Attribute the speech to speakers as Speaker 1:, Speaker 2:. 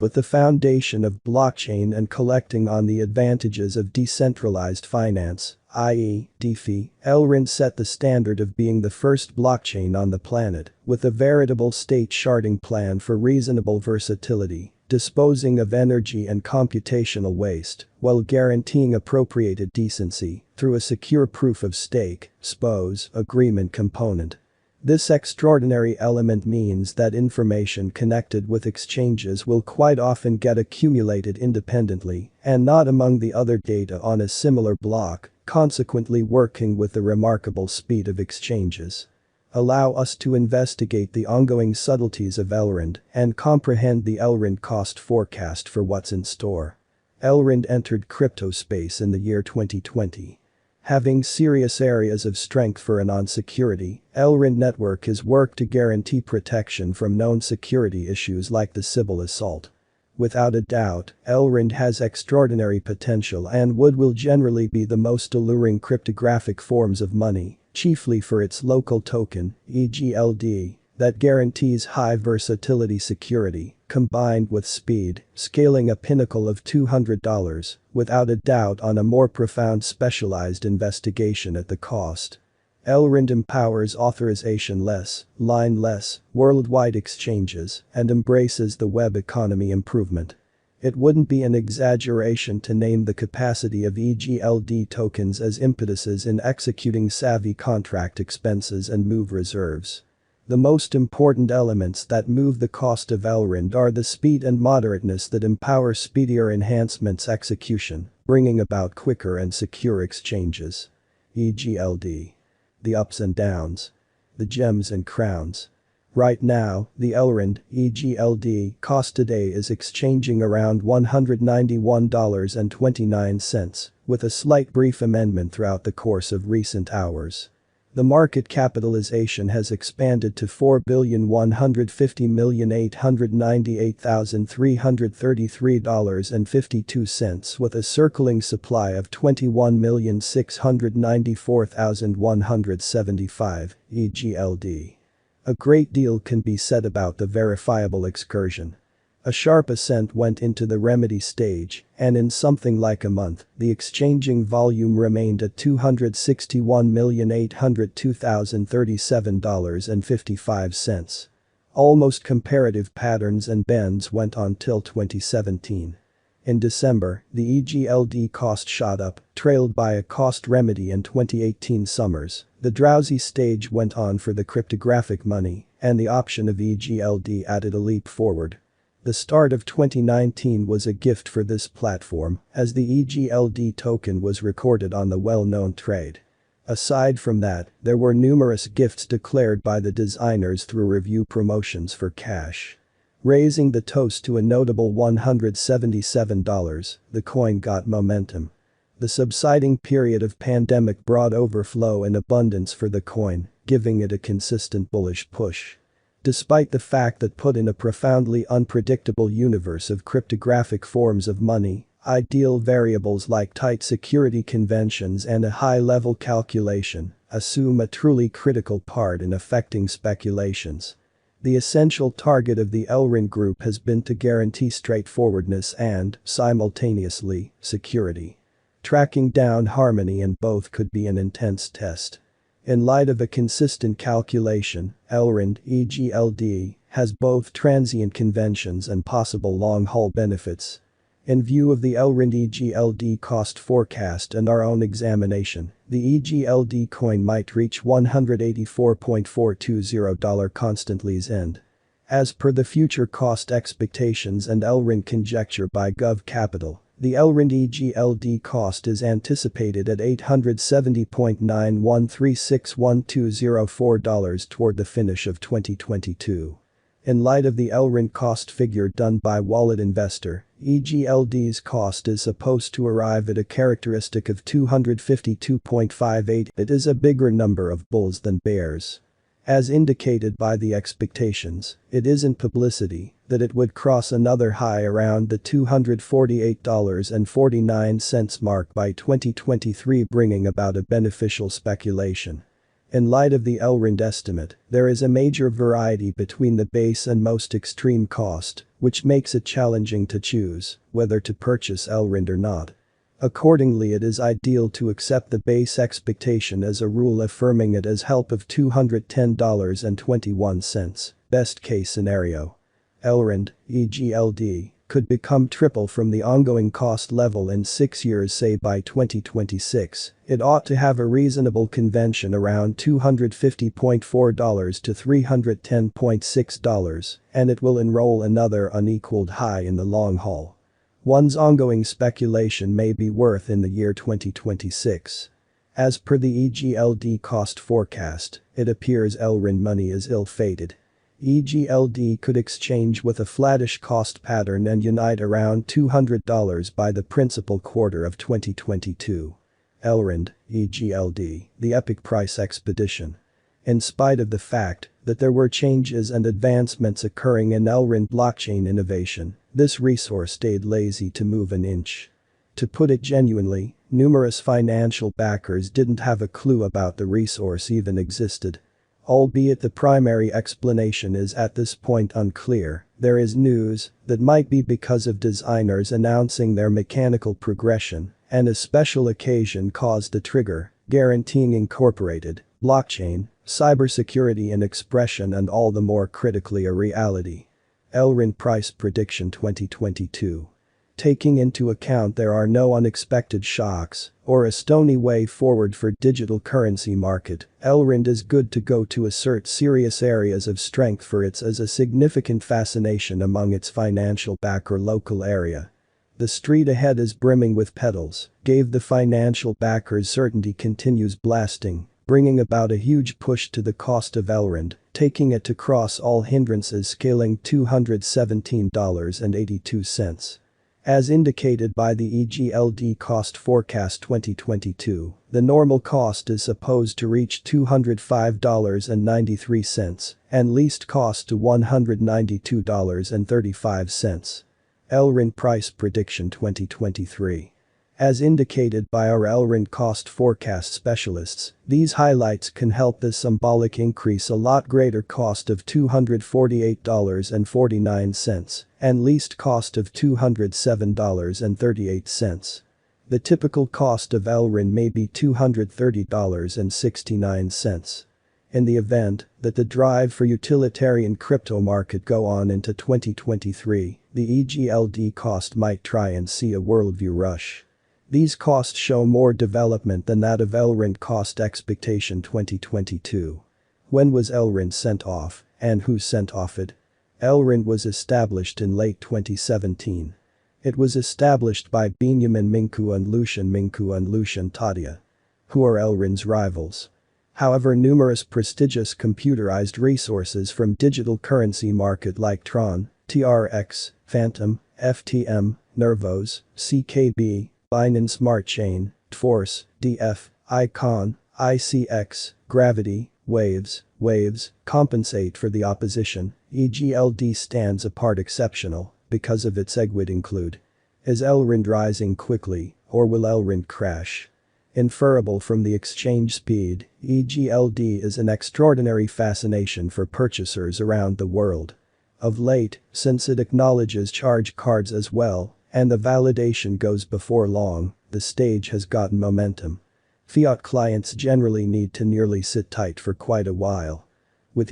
Speaker 1: With the foundation of blockchain and collecting on the advantages of decentralized finance, i.e., DeFi, Elrond set the standard of being the first blockchain on the planet, with a veritable state sharding plan for reasonable versatility, disposing of energy and computational waste, while guaranteeing appropriated decency through a secure proof of stake (SPOS) agreement component. This extraordinary element means that information connected with exchanges will quite often get accumulated independently and not among the other data on a similar block, consequently working with the remarkable speed of exchanges. Allow us to investigate the ongoing subtleties of Elrond and comprehend the Elrond cost forecast for what's in store. Elrond entered crypto space in the year 2020. Having serious areas of strength for anon security, Elrond network has worked to guarantee protection from known security issues like the Sybil assault. Without a doubt, Elrond has extraordinary potential and will generally be the most alluring cryptographic forms of money, chiefly for its local token, Egld, that guarantees high versatility security, combined with speed, scaling a pinnacle of $200, without a doubt on a more profound specialized investigation at the cost. Elrond empowers authorization-less, line-less, worldwide exchanges and embraces the web economy improvement. It wouldn't be an exaggeration to name the capacity of Egld tokens as impetuses in executing savvy contract expenses and move reserves. The most important elements that move the cost of Elrond are the speed and moderateness that empower speedier enhancements execution, bringing about quicker and secure exchanges. Egld. The ups and downs. The gems and crowns. Right now, the Elrond Egld cost today is exchanging around $191.29, with a slight brief amendment throughout the course of recent hours. The market capitalization has expanded to $4,150,898,333.52 with a circling supply of 21,694,175 Egld. A great deal can be said about the verifiable excursion. A sharp ascent went into the remedy stage, and in something like a month, the exchanging volume remained at $261,802,037.55. Almost comparative patterns and bends went on till 2017. In December, the Egld cost shot up, trailed by a cost remedy in 2018 summers. The drowsy stage went on for the cryptographic money, and the option of Egld added a leap forward. The start of 2019 was a gift for this platform, as the Egld token was recorded on the well-known trade. Aside from that, there were numerous gifts declared by the designers through review promotions for cash. Raising the toast to a notable $177, the coin got momentum. The subsiding period of pandemic brought overflow and abundance for the coin, giving it a consistent bullish push. Despite the fact that put in a profoundly unpredictable universe of cryptographic forms of money, ideal variables like tight security conventions and a high-level calculation assume a truly critical part in affecting speculations. The essential target of the Elrond group has been to guarantee straightforwardness and, simultaneously, security. Tracking down harmony in both could be an intense test. In light of a consistent calculation, Elrond Egld has both transient conventions and possible long-haul benefits. In view of the Elrond Egld cost forecast and our own examination, the Egld coin might reach $184.420 constantly's end. As per the future cost expectations and Elrond conjecture by Gov Capital, the Elrond Egld cost is anticipated at $870.9136120 toward the finish of 2022. In light of the Elrond cost figure done by Wallet Investor, Egld's cost is supposed to arrive at a characteristic of 252.58. It is a bigger number of bulls than bears. As indicated by the expectations, it isn't publicity that it would cross another high around the $248.49 mark by 2023, bringing about a beneficial speculation. In light of the Elrond estimate, there is a major variety between the base and most extreme cost, which makes it challenging to choose whether to purchase Elrond or not. Accordingly, it is ideal to accept the base expectation as a rule, affirming it as help of $210.21. Best case scenario. Elrond, Egld, could become triple from the ongoing cost level in 6 years, say by 2026. It ought to have a reasonable convention around $250.4 to $310.6, and it will enroll another unequaled high in the long haul. One's ongoing speculation may be worth in the year 2026. As per the Egld cost forecast, it appears Elrond money is ill-fated. Egld could exchange with a flattish cost pattern and unite around $200 by the principal quarter of 2022. Elrond, Egld, the epic price expedition. In spite of the fact that there were changes and advancements occurring in Elrond blockchain innovation, this resource stayed lazy to move an inch. To put it genuinely, numerous financial backers didn't have a clue about the resource even existed. Albeit the primary explanation is at this point unclear, there is news that might be because of designers announcing their mechanical progression, and a special occasion caused the trigger, guaranteeing incorporated blockchain, cybersecurity in expression, and all the more critically a reality. Elrond price prediction 2022. Taking into account there are no unexpected shocks or a stony way forward for digital currency market, Elrond is good to go to assert serious areas of strength for its as a significant fascination among its financial backer local area. The street ahead is brimming with pedals, gave the financial backers certainty, continues blasting, bringing about a huge push to the cost of Elrond, taking it to cross all hindrances, scaling $217.82. As indicated by the Egld cost forecast 2022, the normal cost is supposed to reach $205.93 and least cost to $192.35. Elrond price prediction 2023. As indicated by our Elrond cost forecast specialists, these highlights can help this symbolic increase a lot greater cost of $248.49 and least cost of $207.38. The typical cost of Elrond may be $230.69. In the event that the drive for utilitarian crypto market go on into 2023, the Egld cost might try and see a worldview rush. These costs show more development than that of Elrond cost expectation 2022. When was Elrond sent off, and who sent off it? Elrond was established in late 2017. It was established by Benjamin Minku and Lucian Tadia. Who are Elrond's rivals? However, numerous prestigious computerized resources from digital currency market like Tron, TRX, Phantom, FTM, Nervos, CKB, Binance Smart Chain, Force, DF, Icon, ICX, Gravity, Waves, compensate for the opposition. Egld stands apart exceptional because of its Egld include. Is Elrond rising quickly, or will Elrond crash? Inferable from the exchange speed, Egld is an extraordinary fascination for purchasers around the world. Of late, since it acknowledges charge cards as well, and the validation goes before long, the stage has gotten momentum. Fiat clients generally need to nearly sit tight for quite a while. With